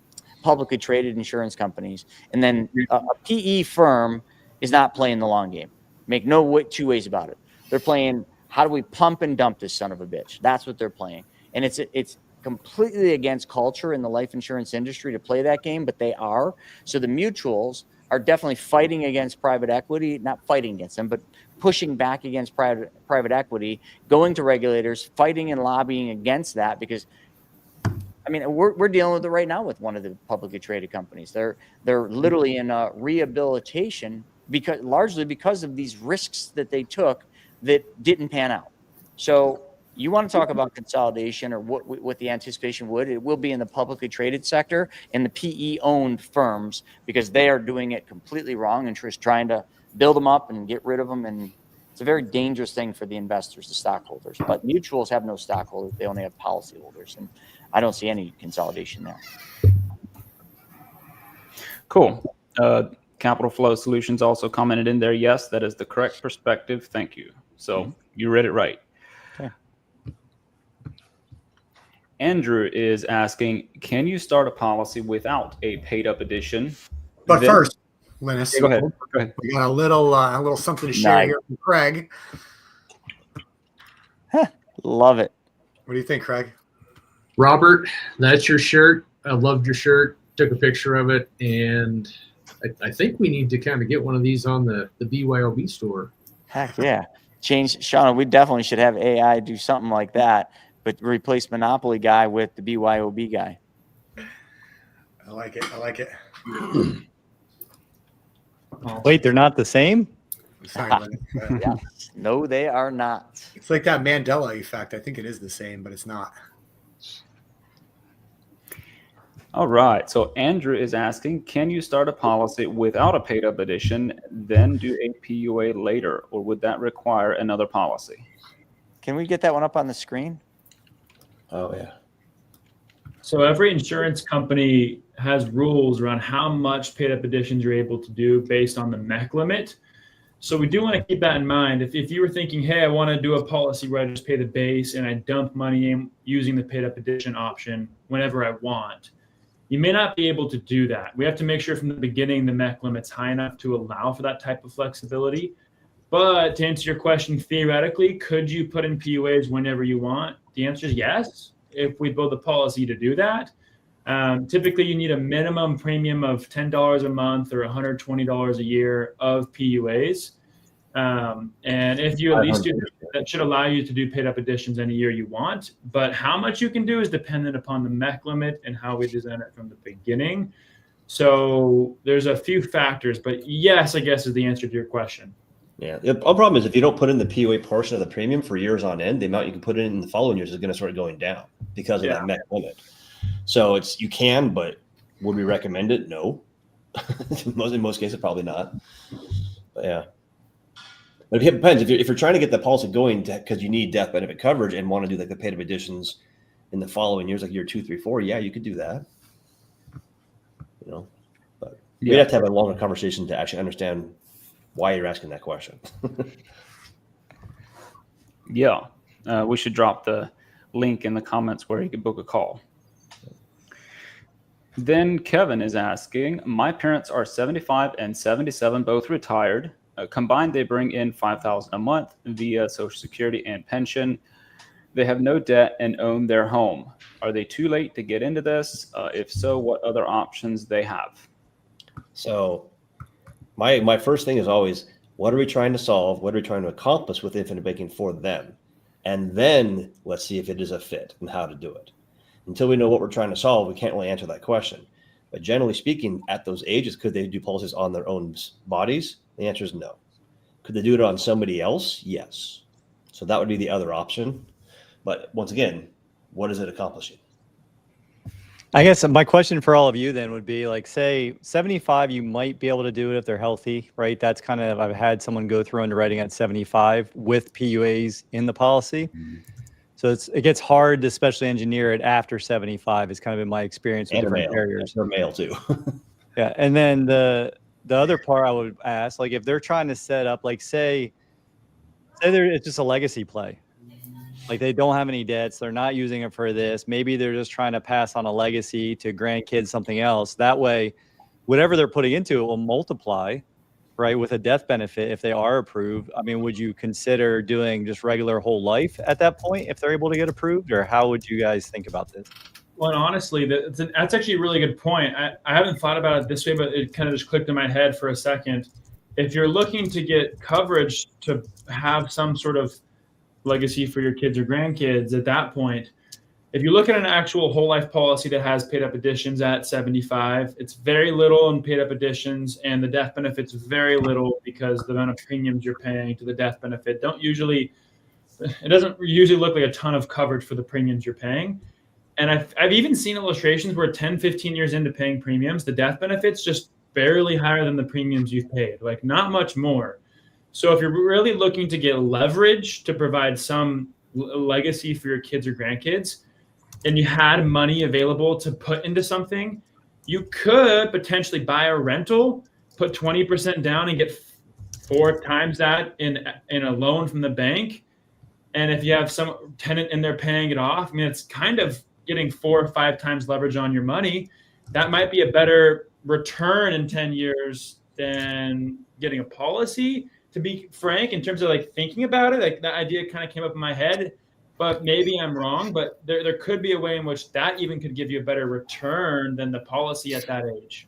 publicly traded insurance companies, and then a PE firm is not playing the long game. Make no 2 ways about it. They're playing, how do we pump and dump this son of a bitch? That's what they're playing. And it's completely against culture in the life insurance industry to play that game, but they are. So the mutuals are definitely fighting against private equity, not fighting against them, but pushing back against private equity, going to regulators, fighting and lobbying against that, because I mean, we're dealing with it right now with one of the publicly traded companies. They're literally in a rehabilitation largely because of these risks that they took that didn't pan out. So you want to talk about consolidation, or what the anticipation would, it will be in the publicly traded sector and the PE owned firms, because they are doing it completely wrong and just trying to build them up and get rid of them. And it's a very dangerous thing for the investors, the stockholders. But mutuals have no stockholders. They only have policyholders. And I don't see any consolidation there. Cool. Capital Flow Solutions also commented in there, yes, that is the correct perspective. Thank you. So you read it right. Okay. Andrew is asking, can you start a policy without a paid up edition? But Then- first, Linus, Go ahead. Go ahead. we got a little something to share Nice. here from Craig. Love it. What do you think, Craig? Robert, that's your shirt. I loved your shirt. Took a picture of it, and I think we need to kind of get one of these on the BYOB store. Heck yeah. Shauna, we definitely should have AI do something like that, but replace Monopoly guy with the BYOB guy. I like it. I like it. Wait, they're not the same? Sorry, Linus. Yes. No, they are not. It's like that Mandela effect. I think it is the same, but it's not. All right. So Andrew is asking, can you start a policy without a paid up edition, then do a PUA later, or would that require another policy? Can we get that one up on the screen? Oh yeah. So every insurance company has rules around how much paid up editions you're able to do based on the MEC limit. So we do want to keep that in mind. If you were thinking, hey, I want to do a policy where I just pay the base and I dump money in using the paid up edition option whenever I want, you may not be able to do that. We have to make sure from the beginning the MEC limit's high enough to allow for that type of flexibility. But to answer your question, theoretically, could you put in PUAs whenever you want? The answer is yes, if we build a policy to do that. Typically, you need a minimum premium of $10 a month or $120 a year of PUAs. And if you at least do that, should allow you to do paid up additions any year you want. But how much you can do is dependent upon the MEC limit and how we design it from the beginning. So there's a few factors, but yes, I guess is the answer to your question. Yeah. The problem is if you don't put in the PUA portion of the premium for years on end, the amount you can put in the following years is going to start going down because of that MEC limit. So you can, but would we recommend it? No. in most cases, probably not. But yeah. But it depends. If you're trying to get the policy going because you need death benefit coverage and want to do like the paid up additions in the following years, like year 2, 3, 4, yeah, you could do that. You know, but we'd have to have a longer conversation to actually understand why you're asking that question. Yeah. We should drop the link in the comments where you can book a call. Then Kevin is asking, my parents are 75 and 77, both retired. Combined, they bring in $5,000 a month via Social Security and pension. They have no debt and own their home. Are they too late to get into this? If so, what other options they have? So my first thing is always, what are we trying to solve? What are we trying to accomplish with infinite banking for them? And then let's see if it is a fit and how to do it. Until we know what we're trying to solve, we can't really answer that question. But generally speaking, at those ages, could they do policies on their own bodies? The answer is no. Could they do it on somebody else? Yes. So that would be the other option. But once again, what is it accomplishing? I guess my question for all of you then would be like, say 75, you might be able to do it if they're healthy, right? That's kind of, I've had someone go through underwriting at 75 with PUAs in the policy. Mm-hmm. So it gets hard to especially engineer it after 75 is kind of been my experience with different carriers. They're male too. Yeah. And then the other part I would ask, like if they're trying to set up, like say it's just a legacy play. Like they don't have any debts. They're not using it for this. Maybe they're just trying to pass on a legacy to grandkids, something else. That way, whatever they're putting into it will multiply, right? With a death benefit, if they are approved. I mean, would you consider doing just regular whole life at that point if they're able to get approved, or how would you guys think about this? Well, honestly, that's actually a really good point. I haven't thought about it this way, but it kind of just clicked in my head for a second. if you're looking to get coverage to have some sort of legacy for your kids or grandkids at that point, if you look at an actual whole life policy that has paid up additions at 75, it's very little in paid up additions, and the death benefit's very little because the amount of premiums you're paying to the death benefit it doesn't usually look like a ton of coverage for the premiums you're paying. And I've even seen illustrations where 10, 15 years into paying premiums, the death benefit's just barely higher than the premiums you've paid, like not much more. So if you're really looking to get leverage to provide some legacy for your kids or grandkids, and you had money available to put into something, you could potentially buy a rental, put 20% down and get 4 times that in a loan from the bank. And if you have some tenant in there paying it off, I mean, it's kind of getting 4 or 5 times leverage on your money. That might be a better return in 10 years than getting a policy, to be frank, in terms of like thinking about it. Like that idea kind of came up in my head, but maybe I'm wrong. But there could be a way in which that even could give you a better return than the policy at that age.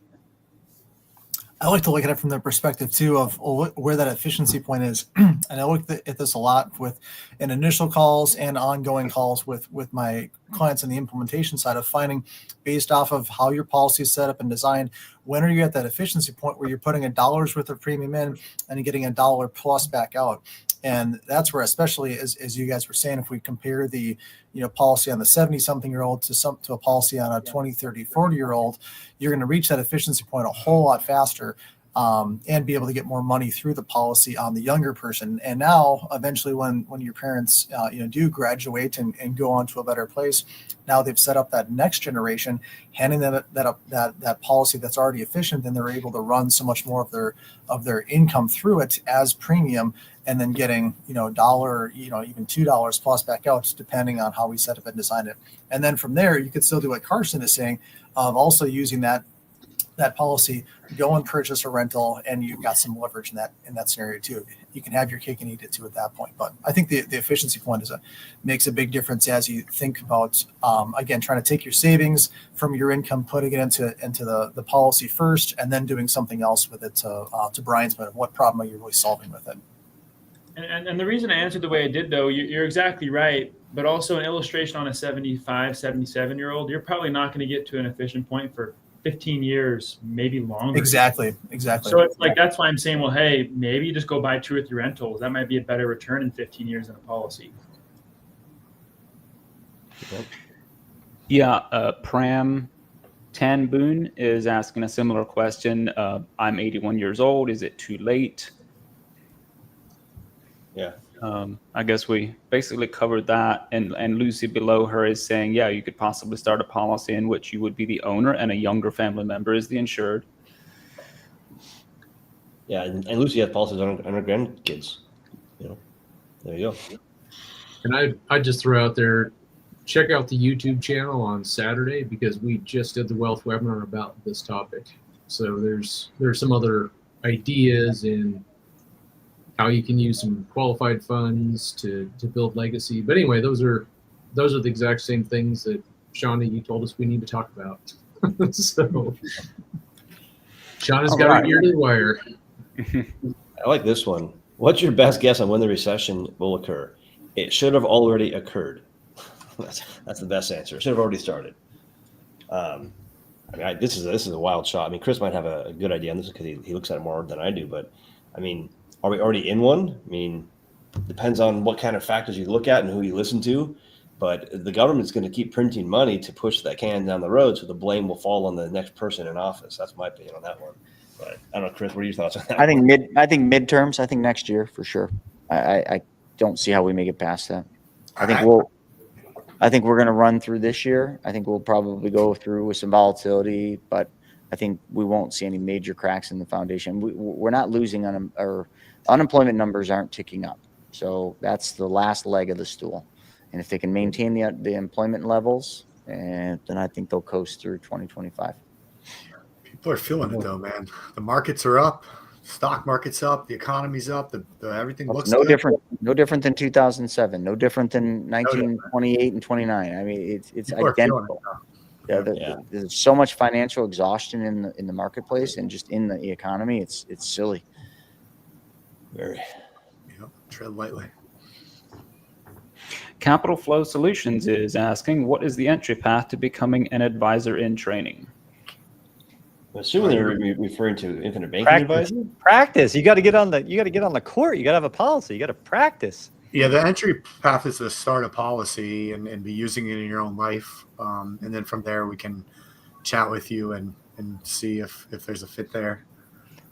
I like to look at it from the perspective too of where that efficiency point is. And I look at this a lot with in initial calls and ongoing calls with my clients in the implementation side of finding, based off of how your policy is set up and designed, when are you at that efficiency point where you're putting $1 worth of premium in and getting $1 plus back out. And that's where, especially as you guys were saying, if we compare the policy on the 70-something-year-old to a policy on a 20, 30, 40-year-old, you're going to reach that efficiency point a whole lot faster and be able to get more money through the policy on the younger person. And now, eventually, when your parents do graduate and go on to a better place, now they've set up that next generation, handing them that policy that's already efficient, and they're able to run so much more of their income through it as premium, and then getting $1, even $2 plus back out, depending on how we set up and design it. And then from there, you could still do what Carson is saying, of also using that policy, go and purchase a rental, and you've got some leverage in that scenario too. You can have your cake and eat it too at that point. But I think the efficiency point makes a big difference as you think about again, trying to take your savings from your income, putting it into the policy first, and then doing something else with it to Brian's point of what problem are you really solving with it. And the reason I answered the way I did, though, you're exactly right. But also an illustration on a 75, 77-year-old, you're probably not going to get to an efficient point for 15 years, maybe longer. Exactly. So it's like, that's why I'm saying, well, hey, maybe just go buy 2 or 3 rentals. That might be a better return in 15 years than a policy. Yeah, Pram Tan Boone is asking a similar question. I'm 81 years old. Is it too late? Yeah. I guess we basically covered that. And Lucy below her is saying, yeah, you could possibly start a policy in which you would be the owner and a younger family member is the insured. Yeah, and Lucy has policies on her grandkids. There you go. And I just throw out there, check out the YouTube channel on Saturday, because we just did the wealth webinar about this topic. So there's some other ideas in how you can use some qualified funds to build legacy. But anyway, those are the exact same things that Shauna, you told us we need to talk about. So Shauna's got her ear to the wire. I like this one. What's your best guess on when the recession will occur? It should have already occurred. That's the best answer. It should have already started. This is a wild shot. I mean, Chris might have a good idea on this because he looks at it more than I do. But I mean, are we already in one? I mean, depends on what kind of factors you look at and who you listen to. But the government's going to keep printing money to push that can down the road, so the blame will fall on the next person in office. That's my opinion on that one. But I don't know, Chris, what are your thoughts on that? I think midterms. I think next year for sure. I don't see how we make it past that. I think we're going to run through this year. I think we'll probably go through with some volatility, but I think we won't see any major cracks in the foundation. We're not losing our unemployment numbers aren't ticking up. So that's the last leg of the stool. And if they can maintain the employment levels, then I think they'll coast through 2025. People are feeling it though, man. The markets are up, stock market's up, the economy's up, everything looks no good. different than 2007, no different than 1928 and 29. I mean, it's identical. There's so much financial exhaustion in the marketplace and just in the economy. It's silly. Very. Tread lightly. Capital Flow Solutions is asking, what is the entry path to becoming an advisor in training? I'm assuming they're referring to infinite banking Practice. advisor. Practice. You got to get on the court. You got to have a policy. You got to practice. Yeah, the entry path is to start a policy and be using it in your own life. And then from there, we can chat with you and see if there's a fit there.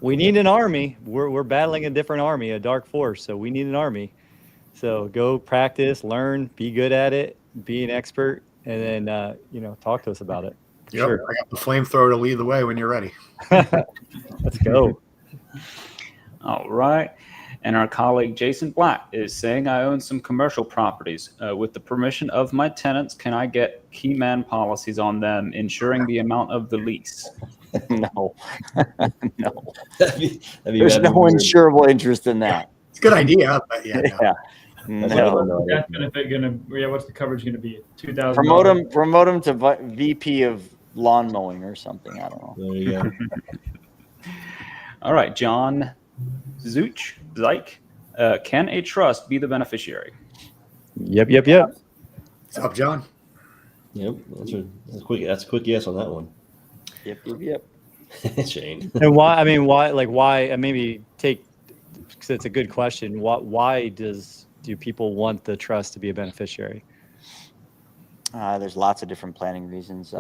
We need an army. We're battling a different army, a dark force. So we need an army. So go practice, learn, be good at it, be an expert, and then talk to us about it. Yep, Sure. I got the flamethrower to lead the way when you're ready. Let's go. All right. And our colleague Jason Black is saying, I own some commercial properties. With the permission of my tenants, can I get key man policies on them, ensuring the amount of the lease? No. No. That'd be There's no insurable interest in that. It's a good idea, but yeah. Yeah. What's the death benefit gonna? Yeah, what's the coverage gonna be? $2,000. Promote him to VP of lawn mowing or something. I don't know. There you go. All right, John Zyke. Can a trust be the beneficiary? Yep. What's up, John? Yep. That's a quick yes on that one. Yep. Shane. And why? I mean, why? Like, why? And maybe because it's a good question. Why do people want the trust to be a beneficiary? There's lots of different planning reasons,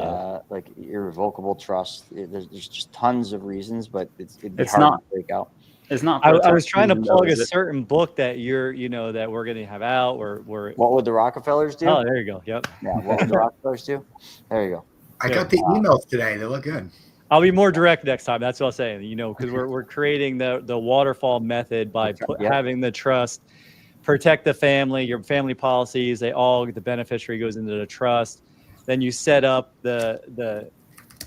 like irrevocable trust. There's just tons of reasons, but it'd be hard to break out. It's not. I was trying to plug a certain book that that we're going to have out. What would the Rockefellers do? Oh, there you go. Yep. Yeah. What would the Rockefellers do? There you go. I got the emails today. They look good. I'll be more direct next time. That's what I'm saying. Because we're creating the waterfall method by having the trust protect the family, your family policies. The beneficiary goes into the trust. Then you set up the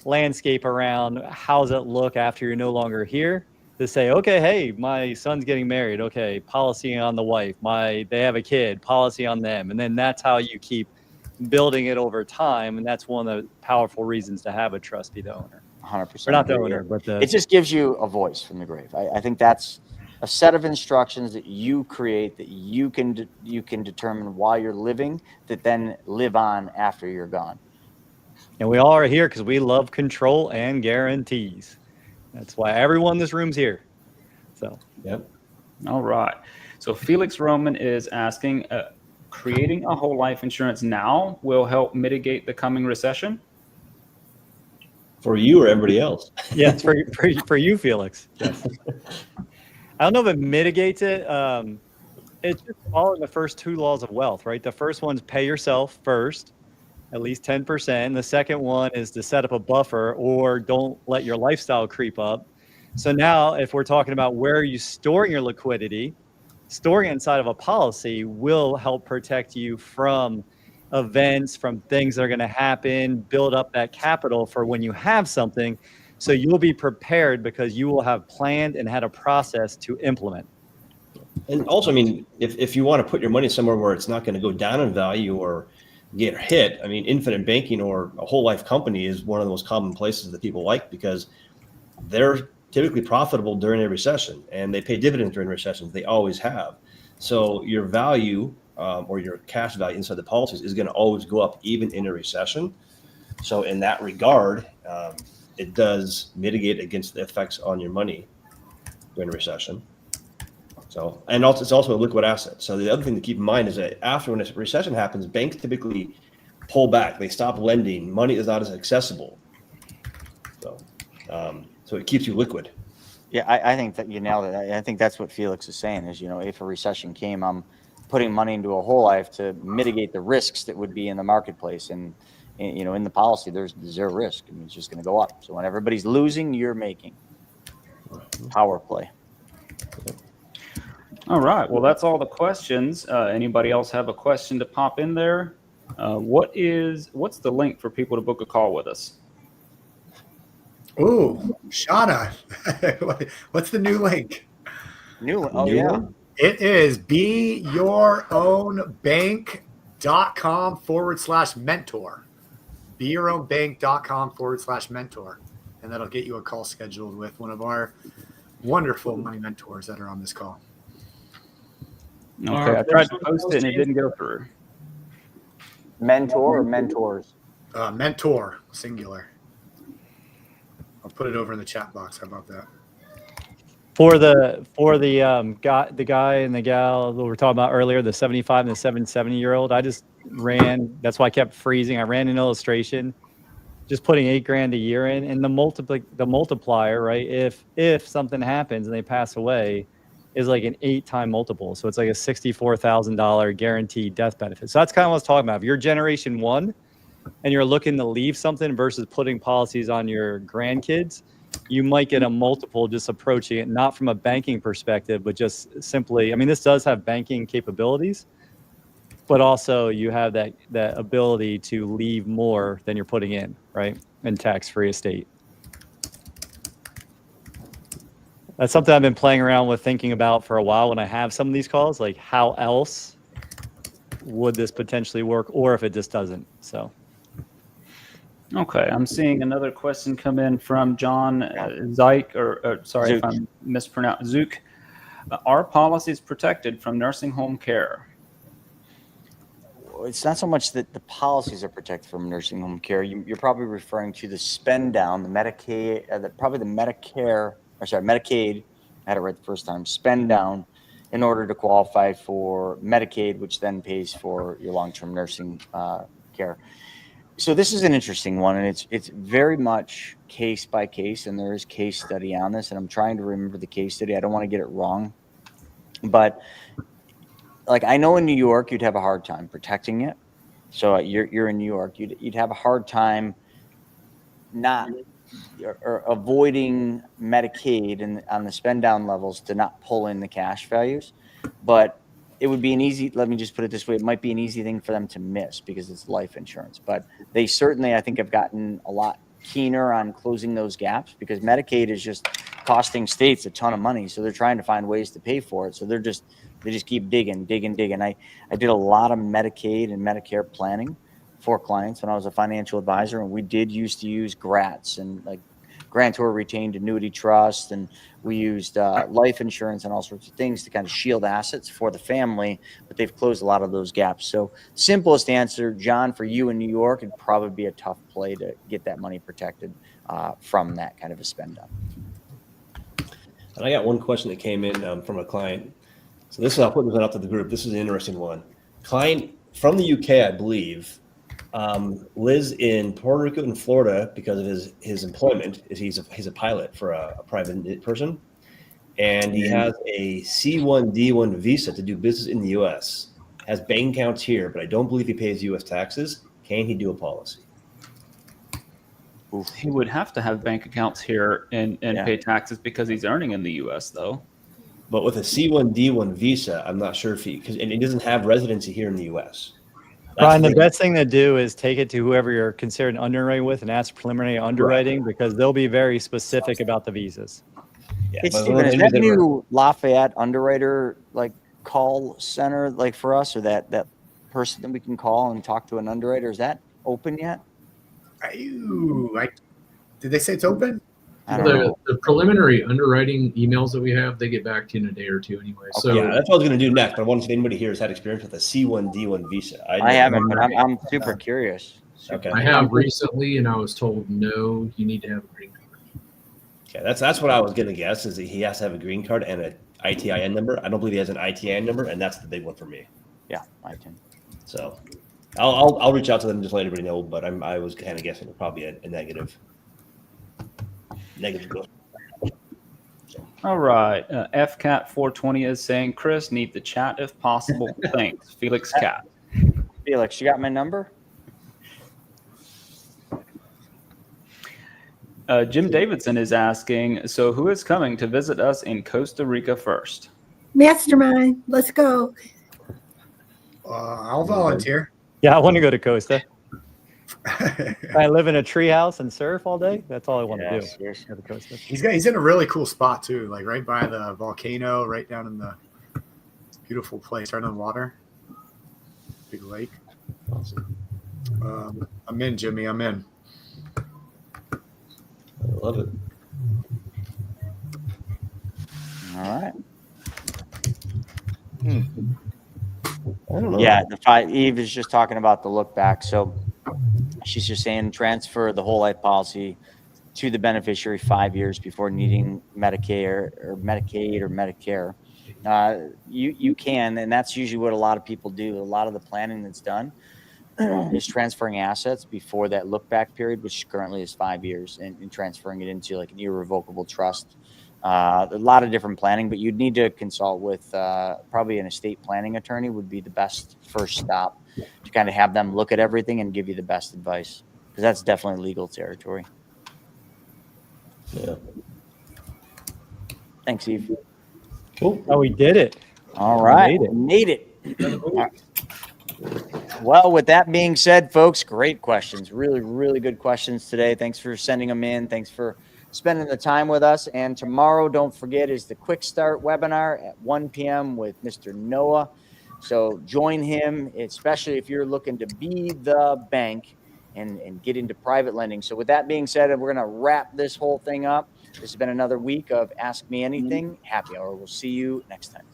landscape around how does it look after you're no longer here. To say, okay, hey, my son's getting married. Okay, policy on the wife. They have a kid. Policy on them, and then that's how you keep building it over time. And that's one of the powerful reasons to have a trust be the owner. 100%. Or not the owner, but it just gives you a voice from the grave. I think that's a set of instructions that you create that you can determine while you're living, that then live on after you're gone. And we all are here because we love control and guarantees. That's why everyone in this room's here. So, yep. All right. So Felix Roman is asking, creating a whole life insurance now will help mitigate the coming recession? For you or everybody else? Yes, for you, Felix. Yes. I don't know if it mitigates it. It's just following the first two laws of wealth, right? The first one's pay yourself first, at least 10%. The second one is to set up a buffer or don't let your lifestyle creep up. So now if we're talking about where are you storing your liquidity, storing it inside of a policy will help protect you from events, from things that are going to happen, build up that capital for when you have something. So you'll be prepared because you will have planned and had a process to implement. And also, I mean, if you want to put your money somewhere where it's not going to go down in value or get hit, I mean, infinite banking or a whole life company is one of the most common places that people like because they're typically profitable during a recession and they pay dividends during recessions. They always have. So your value or your cash value inside the policies is going to always go up even in a recession. So in that regard, it does mitigate against the effects on your money during a recession. So, and also it's also a liquid asset. So the other thing to keep in mind is that after when a recession happens, banks typically pull back. They stop lending. Money is not as accessible. So, so it keeps you liquid. Yeah, I think that you nailed it. I think that's what Felix is saying is, if a recession came, I'm putting money into a whole life to mitigate the risks that would be in the marketplace. And in the policy, there's zero risk. I mean, it's just going to go up. So when everybody's losing, you're making. Power play. All right. Well, that's all the questions. Anybody else have a question to pop in there? What's the link for people to book a call with us? Ooh, Shauna. What's the new link? Oh, yeah. It is beyourownbank.com/mentor. beyourownbank.com/mentor. And that'll get you a call scheduled with one of our wonderful money mentors that are on this call. Okay, I tried to post it and it didn't go through. Mentor or mentors? Mentor, singular. I'll put it over in the chat box. How about that? For the guy and the gal that we were talking about earlier, the 75 and the 70-year-old, I just ran. That's why I kept freezing. I ran an illustration, just putting $8,000 a year in, and the multiplier, right? If something happens and they pass away, is like an 8-time multiple. So it's like a $64,000 guaranteed death benefit. So that's kind of what I was talking about. If you're generation one and you're looking to leave something versus putting policies on your grandkids, you might get a multiple just approaching it, not from a banking perspective, but just simply, I mean, this does have banking capabilities, but also you have that ability to leave more than you're putting in, right? In tax-free estate. That's something I've been playing around with, thinking about for a while when I have some of these calls, like how else would this potentially work, or if it just doesn't. So. Okay, I'm seeing another question come in from John Zyke, or sorry Zook. if I'm mispronounced, Zook. Are policies protected from nursing home care? It's not so much that the policies are protected from nursing home care. You're probably referring to the spend down, the Medicaid, probably the Medicare, or sorry, Medicaid. I had it right the first time. Spend down in order to qualify for Medicaid, which then pays for your long-term nursing care. So this is an interesting one, and it's very much case by case, and there is case study on this, and I'm trying to remember the case study. I don't want to get it wrong, but like I know in New York you'd have a hard time protecting it. So you're in New York, you'd have a hard time not or avoiding Medicaid and on the spend down levels to not pull in the cash values, but it would be an easy, let me just put it this way, it might be an easy thing for them to miss because it's life insurance. But they certainly, I think, have gotten a lot keener on closing those gaps because Medicaid is just costing states a ton of money. So they're trying to find ways to pay for it. So they just keep digging. I did a lot of Medicaid and Medicare planning for clients when I was a financial advisor. And we did used to use GRATs and like grantor retained annuity trust, and we used life insurance and all sorts of things to kind of shield assets for the family, but they've closed a lot of those gaps. So simplest answer, John, for you in New York, it'd probably be a tough play to get that money protected from that kind of a spend down. And I got one question that came in from a client. So this is, I'll put this one up to the group. This is an interesting one. Client from the UK, I believe, lives in Puerto Rico and Florida because of his employment. He's a pilot for a private person, and he has a C1D1 visa to do business in the U.S. Has bank accounts here, but I don't believe he pays U.S. taxes. Can he do a policy? He would have to have bank accounts here and pay taxes because he's earning in the U.S. though. But with a C1D1 visa, I'm not sure if he doesn't have residency here in the U.S. Brian, the best thing to do is take it to whoever you're considering underwriting with and ask preliminary underwriting because they'll be very specific about the visas. Yeah, hey, Steven, is that new Lafayette underwriter like call center like for us, or that person that we can call and talk to an underwriter? Is that open yet? Did they say it's open? I don't know. The preliminary underwriting emails that we have, they get back to you in a day or two anyway. Okay. So yeah, that's what I was going to do next. But I wanted to see if anybody here has had experience with a C1D1 visa. I haven't, but I'm super curious. Okay. I have recently, and I was told no, you need to have a green card. Okay, that's what I was going to guess is that he has to have a green card and an ITIN number. I don't believe he has an ITIN number, and that's the big one for me. Yeah, ITIN. So I'll reach out to them and just let everybody know. But I was kind of guessing it's probably a negative. Negative. All right. FCat420 is saying, Chris, need the chat if possible. Thanks. Felix Cat. Felix, you got my number? Jim Davidson is asking, so who is coming to visit us in Costa Rica first? Mastermind, let's go. I'll volunteer. Yeah, I want to go to Costa. I live in a treehouse and surf all day. That's all I want to do. Yes. Go to Costa. He's in a really cool spot too, like right by the volcano, right down in the beautiful place, right on the water, big lake. Awesome. I'm in, Jimmy. I'm in. I love it. All right. I don't know. Yeah, Eve is just talking about the look back. So she's just saying transfer the whole life policy to the beneficiary 5 years before needing Medicare or Medicaid or Medicare. You can, and that's usually what a lot of people do. A lot of the planning that's done is transferring assets before that look back period, which currently is 5 years, and transferring it into like an irrevocable trust. A lot of different planning, but you'd need to consult with probably an estate planning attorney would be the best first stop to kind of have them look at everything and give you the best advice, because that's definitely legal territory. Yeah. Thanks, Eve. Cool. Oh, we did it. All right. made it. Made it. All right. Well, with that being said, folks, great questions. Really, really good questions today. Thanks for sending them in. Thanks for spending the time with us. And tomorrow, don't forget, is the Quick Start webinar at 1 p.m. with Mr. Noah. So join him, especially if you're looking to be the bank and get into private lending. So with that being said, we're going to wrap this whole thing up. This has been another week of Ask Me Anything. Happy hour. We'll see you next time.